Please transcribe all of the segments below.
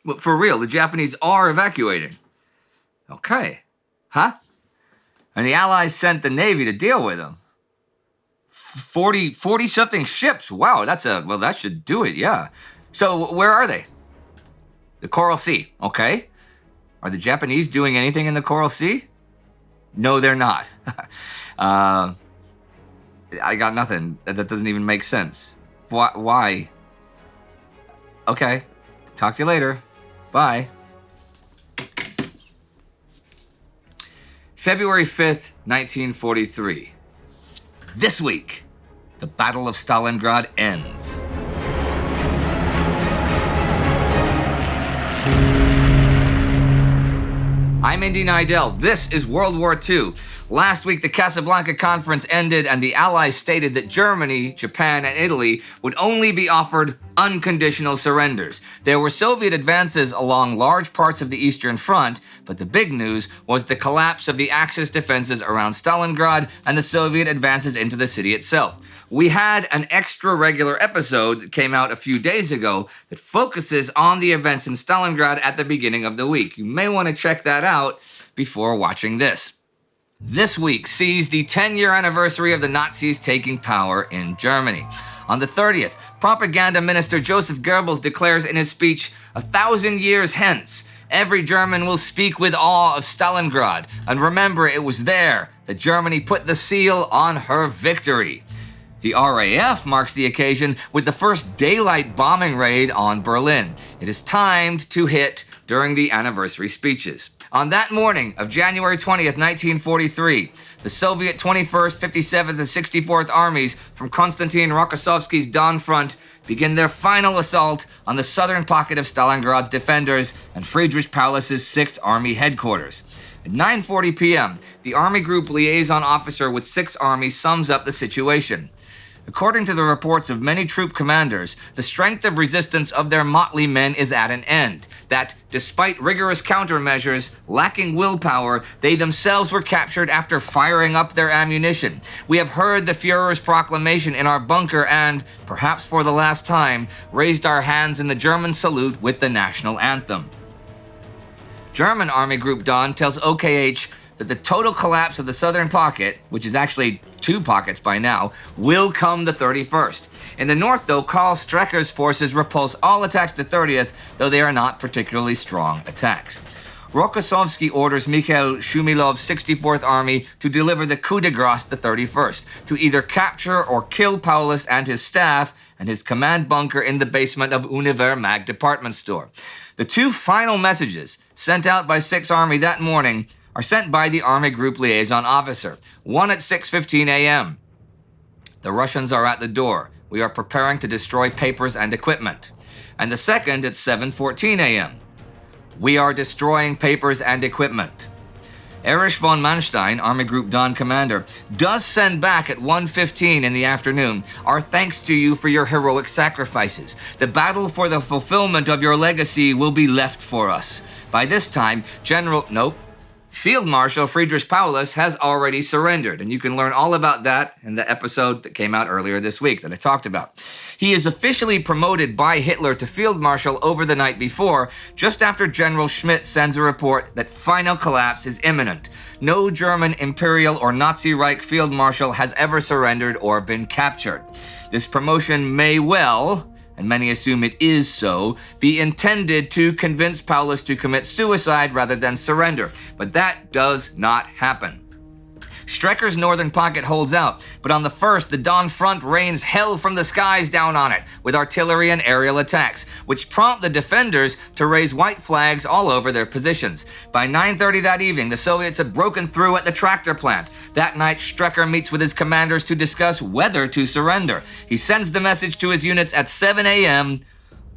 Well, for real, the Japanese are evacuating. Okay. Huh? And the Allies sent the Navy to deal with them. 40-something ships. Wow, that should do it, yeah. So where are they? The Coral Sea, okay. Are the Japanese doing anything in the Coral Sea? No, they're not. I got nothing. That doesn't even make sense. Why? Okay, talk to you later. Bye. February 5th, 1943. This week, the Battle of Stalingrad ends. I'm Indy Neidell. This is World War II. Last week, the Casablanca Conference ended and the Allies stated that Germany, Japan, and Italy would only be offered unconditional surrenders. There were Soviet advances along large parts of the Eastern Front, but the big news was the collapse of the Axis defenses around Stalingrad and the Soviet advances into the city itself. We had an extra regular episode that came out a few days ago that focuses on the events in Stalingrad at the beginning of the week. You may want to check that out before watching this. This week sees the 10-year anniversary of the Nazis taking power in Germany. On the 30th, propaganda minister Joseph Goebbels declares in his speech, 1,000 years hence, every German will speak with awe of Stalingrad, and remember it was there that Germany put the seal on her victory. The RAF marks the occasion with the first daylight bombing raid on Berlin. It is timed to hit during the anniversary speeches. On that morning of January 20th, 1943, the Soviet 21st, 57th, and 64th Armies from Konstantin Rokossovsky's Don Front begin their final assault on the southern pocket of Stalingrad's defenders and Friedrich Paulus's 6th Army headquarters. At 9:40 p.m., the Army Group Liaison Officer with 6th Army sums up the situation. According to the reports of many troop commanders, the strength of resistance of their motley men is at an end. That, despite rigorous countermeasures, lacking willpower, they themselves were captured after firing up their ammunition. We have heard the Führer's proclamation in our bunker and, perhaps for the last time, raised our hands in the German salute with the national anthem. German Army Group Don tells OKH that the total collapse of the southern pocket, which is actually 2 pockets by now, will come the 31st. In the north, though, Karl Strecker's forces repulse all attacks to 30th, though they are not particularly strong attacks. Rokossovsky orders Mikhail Shumilov's 64th Army to deliver the coup de grace the 31st, to either capture or kill Paulus and his staff and his command bunker in the basement of Univermag department store. The 2 final messages sent out by 6th Army that morning are sent by the Army Group Liaison Officer, one at 6:15 a.m. The Russians are at the door. We are preparing to destroy papers and equipment. And the second at 7:14 a.m. We are destroying papers and equipment. Erich von Manstein, Army Group Don commander, does send back at 1:15 in the afternoon, our thanks to you for your heroic sacrifices. The battle for the fulfillment of your legacy will be left for us. By this time, Field Marshal Friedrich Paulus has already surrendered, and you can learn all about that in the episode that came out earlier this week that I talked about. He is officially promoted by Hitler to Field Marshal over the night before, just after General Schmidt sends a report that final collapse is imminent. No German Imperial or Nazi Reich Field Marshal has ever surrendered or been captured. This promotion may well, and many assume it is so, be intended to convince Paulus to commit suicide rather than surrender. But that does not happen. Strecker's northern pocket holds out, but on the 1st, the Don Front rains hell from the skies down on it, with artillery and aerial attacks, which prompt the defenders to raise white flags all over their positions. By 9:30 that evening, the Soviets have broken through at the tractor plant. That night, Strecker meets with his commanders to discuss whether to surrender. He sends the message to his units at 7 a.m.,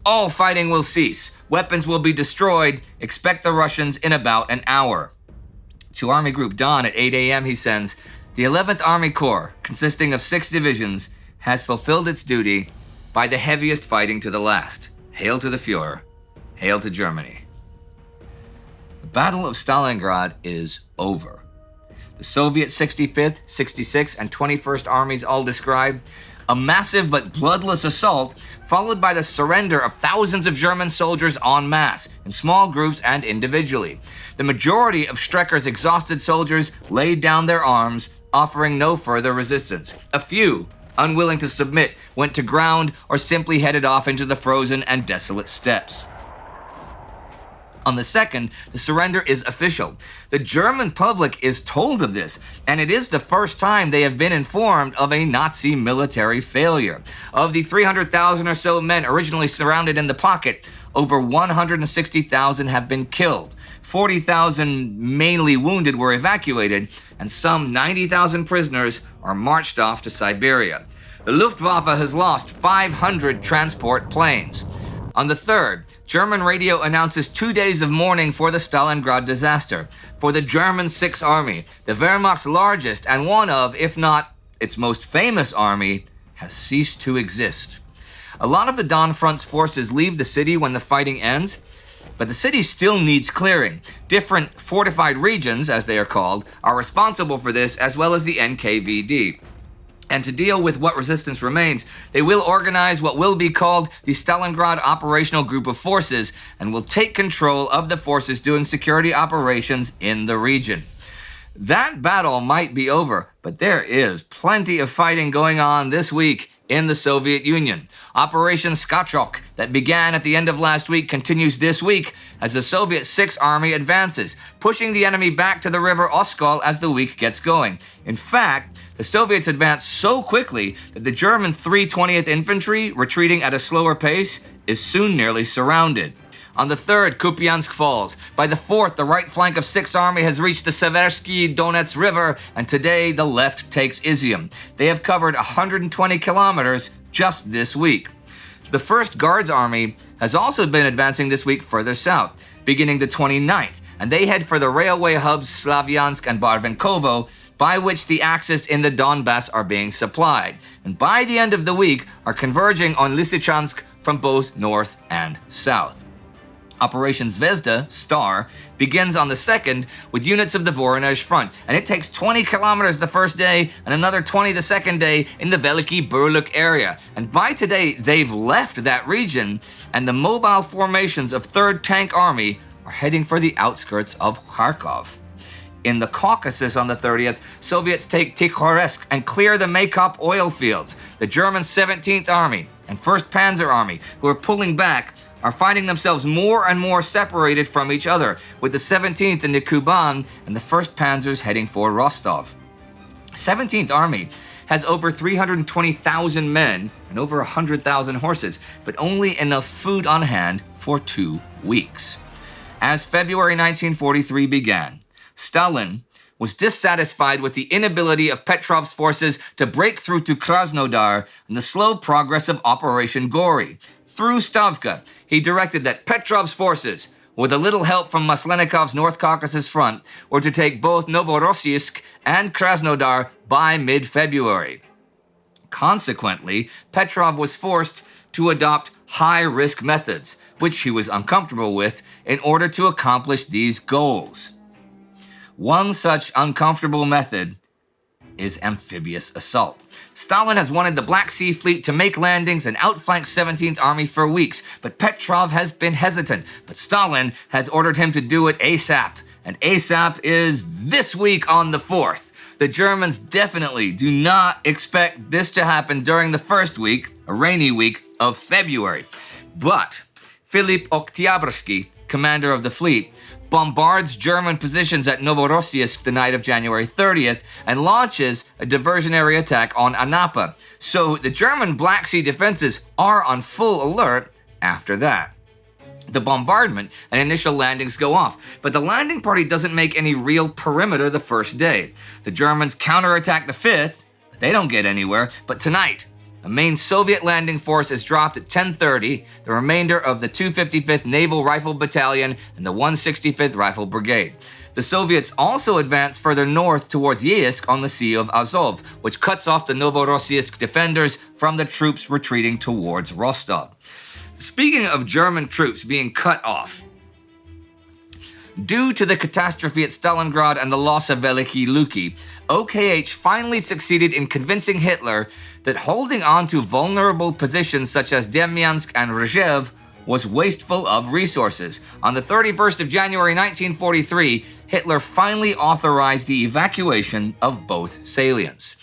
all fighting will cease, weapons will be destroyed, expect the Russians in about an hour. To Army Group Don at 8 a.m. he sends, the 11th Army Corps, consisting of 6 divisions, has fulfilled its duty by the heaviest fighting to the last. Hail to the Führer. Hail to Germany. The Battle of Stalingrad is over. The Soviet 65th, 66th, and 21st Armies all described, A massive but bloodless assault, followed by the surrender of thousands of German soldiers en masse, in small groups and individually. The majority of Strecker's exhausted soldiers laid down their arms, offering no further resistance. A few, unwilling to submit, went to ground or simply headed off into the frozen and desolate steppes. On the 2nd, the surrender is official. The German public is told of this, and it is the first time they have been informed of a Nazi military failure. Of the 300,000 or so men originally surrounded in the pocket, over 160,000 have been killed. 40,000 mainly wounded were evacuated, and some 90,000 prisoners are marched off to Siberia. The Luftwaffe has lost 500 transport planes. On the 3rd, German radio announces 2 days of mourning for the Stalingrad disaster. For the German Sixth Army, the Wehrmacht's largest and one of, if not its most famous army, has ceased to exist. A lot of the Don Front's forces leave the city when the fighting ends, but the city still needs clearing. Different fortified regions, as they are called, are responsible for this, as well as the NKVD. And to deal with what resistance remains, they will organize what will be called the Stalingrad Operational Group of Forces and will take control of the forces doing security operations in the region. That battle might be over, but there is plenty of fighting going on this week in the Soviet Union. Operation Skachok, that began at the end of last week, continues this week as the Soviet Sixth Army advances, pushing the enemy back to the river Oskol as the week gets going. In fact, the Soviets advance so quickly that the German 320th Infantry, retreating at a slower pace, is soon nearly surrounded. On the 3rd, Kupiansk falls. By the 4th, the right flank of Sixth Army has reached the Seversky Donets River, and today the left takes Izium. They have covered 120 kilometers just this week. The 1st Guards Army has also been advancing this week further south, beginning the 29th, and they head for the railway hubs Slavyansk and Barvenkovo, by which the axes in the Donbass are being supplied, and by the end of the week are converging on Lysychansk from both north and south. Operation Zvezda, Star, begins on the 2nd with units of the Voronezh front, and it takes 20 kilometers the first day and another 20 the second day in the Veliki Burluk area. And by today, they've left that region, and the mobile formations of 3rd Tank Army are heading for the outskirts of Kharkov. In the Caucasus on the 30th, Soviets take Tikhoretsk and clear the Maykop oil fields. The German 17th Army and 1st Panzer Army, who are pulling back, are finding themselves more and more separated from each other, with the 17th in the Kuban and the 1st Panzers heading for Rostov. 17th Army has over 320,000 men and over 100,000 horses, but only enough food on hand for 2 weeks. As February 1943 began, Stalin was dissatisfied with the inability of Petrov's forces to break through to Krasnodar and the slow progress of Operation Gori. Through Stavka, he directed that Petrov's forces, with a little help from Maslenikov's North Caucasus front, were to take both Novorossiysk and Krasnodar by mid-February. Consequently, Petrov was forced to adopt high-risk methods, which he was uncomfortable with, in order to accomplish these goals. One such uncomfortable method is amphibious assault. Stalin has wanted the Black Sea Fleet to make landings and outflank 17th Army for weeks, but Petrov has been hesitant. But Stalin has ordered him to do it ASAP, and ASAP is this week on the 4th. The Germans definitely do not expect this to happen during the first week, a rainy week, of February. But Philip Oktyabrski, commander of the fleet, bombards German positions at Novorossiysk the night of January 30th and launches a diversionary attack on Anapa. So the German Black Sea defenses are on full alert after that. The bombardment and initial landings go off, but the landing party doesn't make any real perimeter the first day. The Germans counterattack the 5th, but they don't get anywhere. But tonight, a main Soviet landing force is dropped at 10:30, the remainder of the 255th Naval Rifle Battalion and the 165th Rifle Brigade. The Soviets also advance further north towards Yeysk on the Sea of Azov, which cuts off the Novorossiysk defenders from the troops retreating towards Rostov. Speaking of German troops being cut off, Due to the catastrophe at Stalingrad and the loss of Veliki Luki, OKH finally succeeded in convincing Hitler that holding on to vulnerable positions such as Demyansk and Rzhev was wasteful of resources. On the 31st of January 1943, Hitler finally authorized the evacuation of both salients.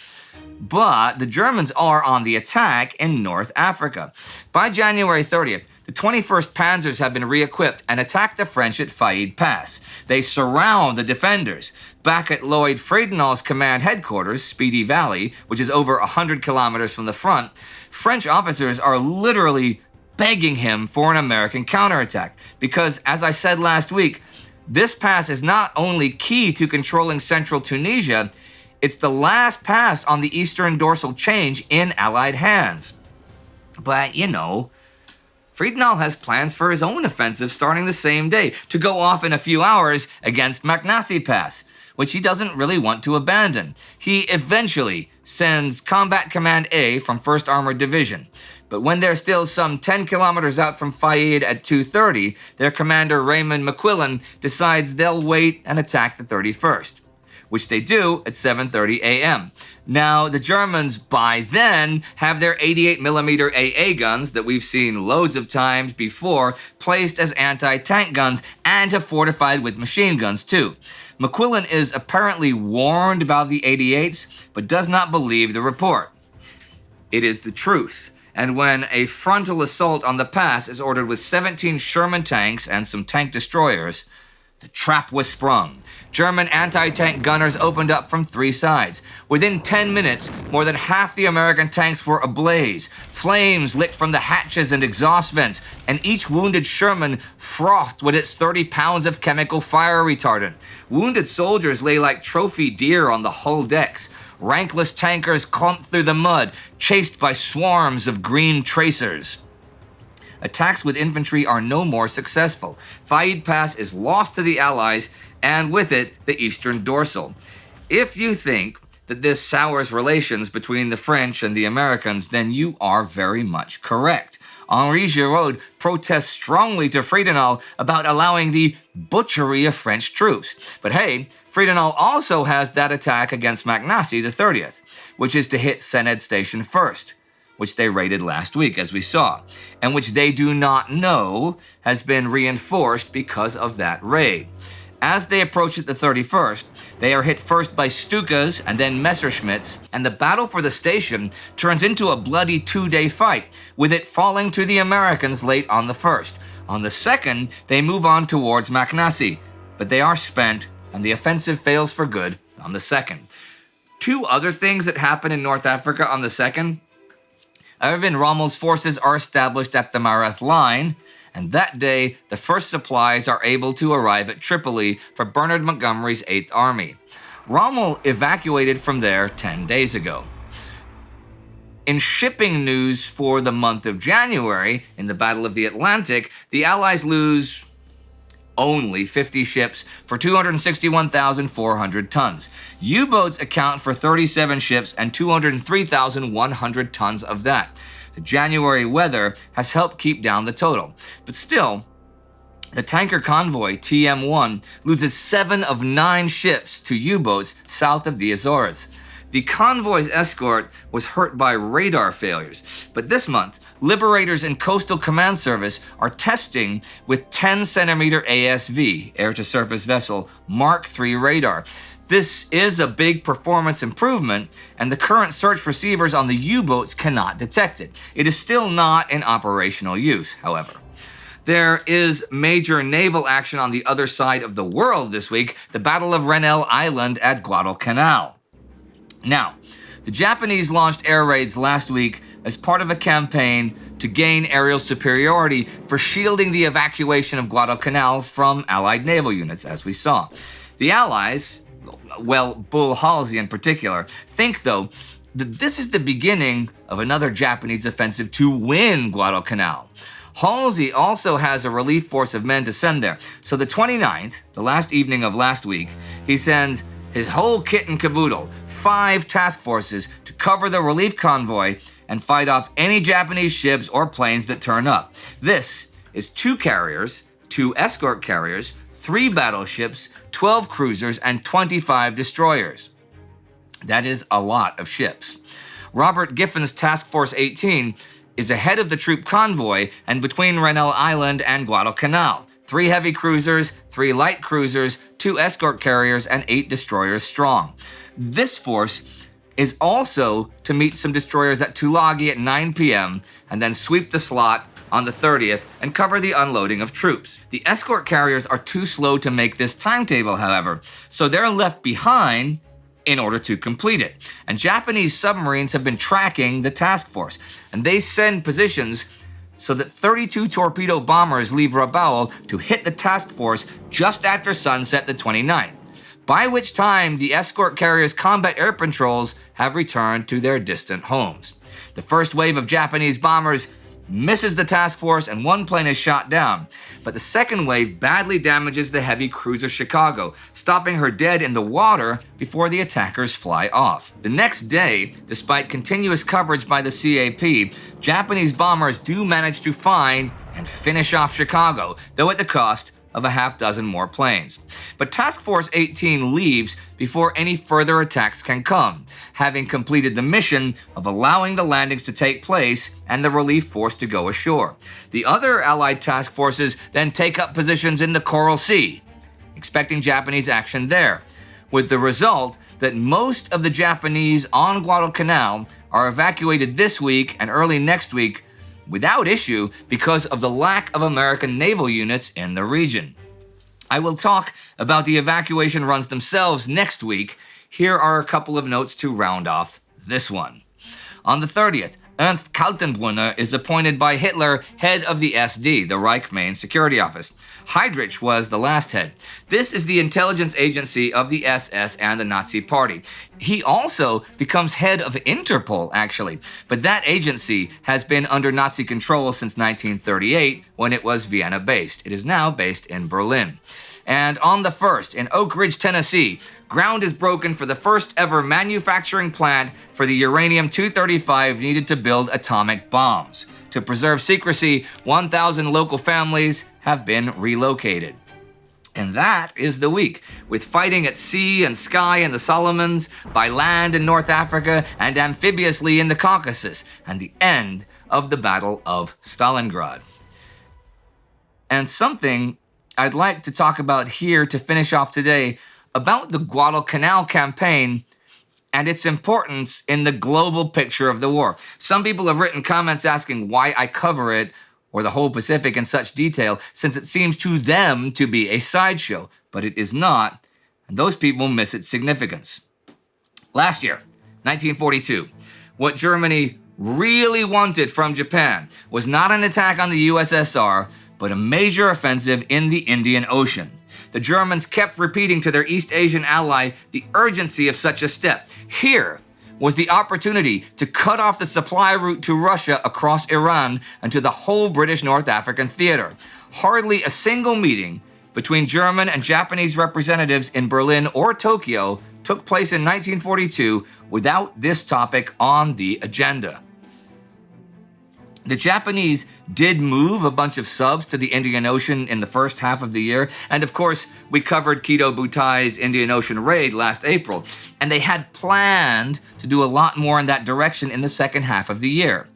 But the Germans are on the attack in North Africa. By January 30th, the 21st Panzers have been re-equipped and attack the French at Faid Pass. They surround the defenders. Back at Lloyd Friedenau's command headquarters, Speedy Valley, which is over 100 kilometers from the front, French officers are literally begging him for an American counterattack. Because, as I said last week, this pass is not only key to controlling central Tunisia, it's the last pass on the eastern dorsal chain in Allied hands. But, Friedenau has plans for his own offensive starting the same day to go off in a few hours against Maknassi Pass, which he doesn't really want to abandon. He eventually sends Combat Command A from 1st Armored Division. But when they're still some 10 kilometers out from Faid at 2:30, their commander Raymond McQuillan decides they'll wait and attack the 31st, which they do at 7:30 a.m. Now, the Germans, by then, have their 88mm AA guns that we've seen loads of times before placed as anti-tank guns and have fortified with machine guns too. McQuillan is apparently warned about the 88s, but does not believe the report. It is the truth. And when a frontal assault on the pass is ordered with 17 Sherman tanks and some tank destroyers, the trap was sprung. German anti-tank gunners opened up from 3 sides. Within 10 minutes, more than half the American tanks were ablaze. Flames lit from the hatches and exhaust vents, and each wounded Sherman frothed with its 30 pounds of chemical fire retardant. Wounded soldiers lay like trophy deer on the hull decks. Rankless tankers clumped through the mud, chased by swarms of green tracers. Attacks with infantry are no more successful. Faid Pass is lost to the Allies, and with it, the Eastern Dorsal. If you think that this sours relations between the French and the Americans, then you are very much correct. Henri Giraud protests strongly to Friedenau about allowing the butchery of French troops. But hey, Friedenau also has that attack against Maknassi the 30th, which is to hit Sened Station first, which they raided last week, as we saw, and which they do not know has been reinforced because of that raid. As they approach it the 31st, they are hit first by Stukas and then Messerschmitts, and the battle for the station turns into a bloody 2-day fight, with it falling to the Americans late on the 1st. On the 2nd, they move on towards Maknassi, but they are spent, and the offensive fails for good on the 2nd. 2 other things that happen in North Africa on the 2nd. Erwin Rommel's forces are established at the Mareth line, and that day, the first supplies are able to arrive at Tripoli for Bernard Montgomery's 8th Army. Rommel evacuated from there 10 days ago. In shipping news for the month of January, in the Battle of the Atlantic, the Allies lose only 50 ships for 261,400 tons. U-boats account for 37 ships and 203,100 tons of that. The January weather has helped keep down the total. But still, the tanker convoy TM1 loses 7 of 9 ships to U-boats south of the Azores. The convoy's escort was hurt by radar failures, but this month, Liberators and Coastal Command Service are testing with 10-centimeter ASV, air-to-surface vessel, Mark III radar. This is a big performance improvement, and the current search receivers on the U-boats cannot detect it. It is still not in operational use, however. There is major naval action on the other side of the world this week, the Battle of Rennell Island at Guadalcanal. Now, the Japanese launched air raids last week as part of a campaign to gain aerial superiority for shielding the evacuation of Guadalcanal from Allied naval units, as we saw. The Allies, well, Bull Halsey in particular, think, though, that this is the beginning of another Japanese offensive to win Guadalcanal. Halsey also has a relief force of men to send there. So the 29th, the last evening of last week, he sends his whole kit and caboodle, 5 task forces, to cover the relief convoy and fight off any Japanese ships or planes that turn up. This is 2 carriers, 2 escort carriers, 3 battleships, 12 cruisers, and 25 destroyers. That is a lot of ships. Robert Giffin's Task Force 18 is ahead of the troop convoy and between Rennell Island and Guadalcanal. 3 heavy cruisers, 3 light cruisers, 2 escort carriers, and 8 destroyers strong. This force is also to meet some destroyers at Tulagi at 9 p.m. and then sweep the slot on the 30th and cover the unloading of troops. The escort carriers are too slow to make this timetable, however, so they're left behind in order to complete it. And Japanese submarines have been tracking the task force, and they send positions so that 32 torpedo bombers leave Rabaul to hit the task force just after sunset the 29th, by which time the escort carriers' combat air patrols have returned to their distant homes. The first wave of Japanese bombers misses the task force and 1 plane is shot down, but the second wave badly damages the heavy cruiser Chicago, stopping her dead in the water before the attackers fly off. The next day, despite continuous coverage by the CAP, Japanese bombers do manage to find and finish off Chicago, though at the cost of a half-dozen more planes. But Task Force 18 leaves before any further attacks can come, having completed the mission of allowing the landings to take place and the relief force to go ashore. The other Allied task forces then take up positions in the Coral Sea, expecting Japanese action there, with the result that most of the Japanese on Guadalcanal are evacuated this week and early next week without issue because of the lack of American naval units in the region. I will talk about the evacuation runs themselves next week. Here are a couple of notes to round off this one. On the 30th, Ernst Kaltenbrunner is appointed by Hitler head of the SD, the Reich Main Security Office. Heydrich was the last head. This is the intelligence agency of the SS and the Nazi Party. He also becomes head of Interpol, actually, but that agency has been under Nazi control since 1938 when it was Vienna-based. It is now based in Berlin. And on the 1st, in Oak Ridge, Tennessee, ground is broken for the first ever manufacturing plant for the uranium-235 needed to build atomic bombs. To preserve secrecy, 1,000 local families have been relocated. And that is the week, with fighting at sea and sky in the Solomons, by land in North Africa, and amphibiously in the Caucasus, and the end of the Battle of Stalingrad. And something I'd like to talk about here to finish off today about the Guadalcanal campaign and its importance in the global picture of the war. Some people have written comments asking why I cover it or the whole Pacific in such detail, since it seems to them to be a sideshow, but it is not, and those people miss its significance. Last year, 1942, what Germany really wanted from Japan was not an attack on the USSR, but a major offensive in the Indian Ocean. The Germans kept repeating to their East Asian ally the urgency of such a step. Here was the opportunity to cut off the supply route to Russia across Iran and to the whole British North African theater. Hardly a single meeting between German and Japanese representatives in Berlin or Tokyo took place in 1942 without this topic on the agenda. The Japanese did move a bunch of subs to the Indian Ocean in the first half of the year, and of course, we covered Kido Butai's Indian Ocean raid last April, and they had planned to do a lot more in that direction in the second half of the year.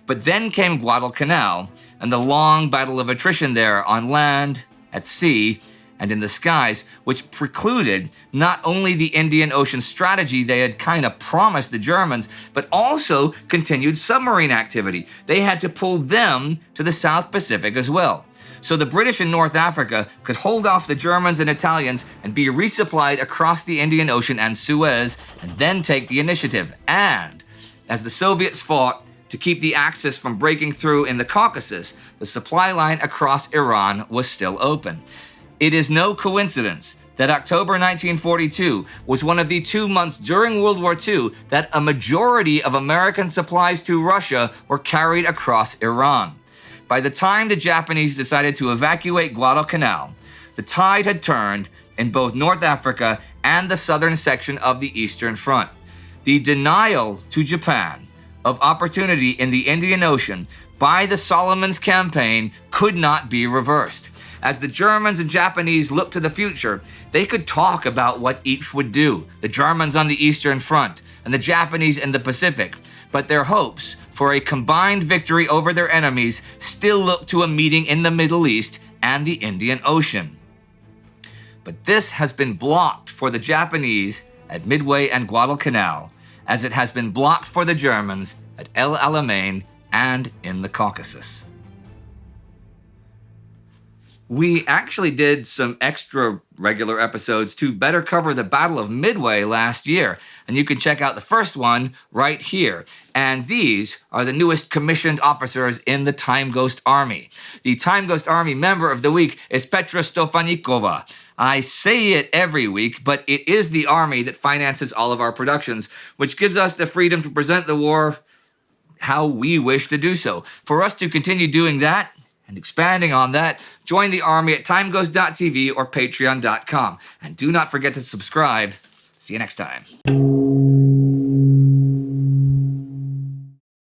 But then came Guadalcanal, and the long battle of attrition there on land, at sea, and in the skies, which precluded not only the Indian Ocean strategy they had kind of promised the Germans, but also continued submarine activity. They had to pull them to the South Pacific as well. So the British in North Africa could hold off the Germans and Italians and be resupplied across the Indian Ocean and Suez, and then take the initiative. And as the Soviets fought to keep the Axis from breaking through in the Caucasus, the supply line across Iran was still open. It is no coincidence that October 1942 was one of the 2 months during World War II that a majority of American supplies to Russia were carried across Iran. By the time the Japanese decided to evacuate Guadalcanal, the tide had turned in both North Africa and the southern section of the Eastern Front. The denial to Japan of opportunity in the Indian Ocean by the Solomons campaign could not be reversed. As the Germans and Japanese looked to the future, they could talk about what each would do, the Germans on the Eastern Front and the Japanese in the Pacific. But their hopes for a combined victory over their enemies still looked to a meeting in the Middle East and the Indian Ocean. But this has been blocked for the Japanese at Midway and Guadalcanal, as it has been blocked for the Germans at El Alamein and in the Caucasus. We actually did some extra regular episodes to better cover the Battle of Midway last year, and you can check out the first one right here. And these are the newest commissioned officers in the Time Ghost Army. The Time Ghost Army member of the week is Petra Stofanikova. I say it every week, but it is the army that finances all of our productions, which gives us the freedom to present the war how we wish to do so. For us to continue doing that, and expanding on that, join the army at timeghost.tv or patreon.com. And do not forget to subscribe. See you next time.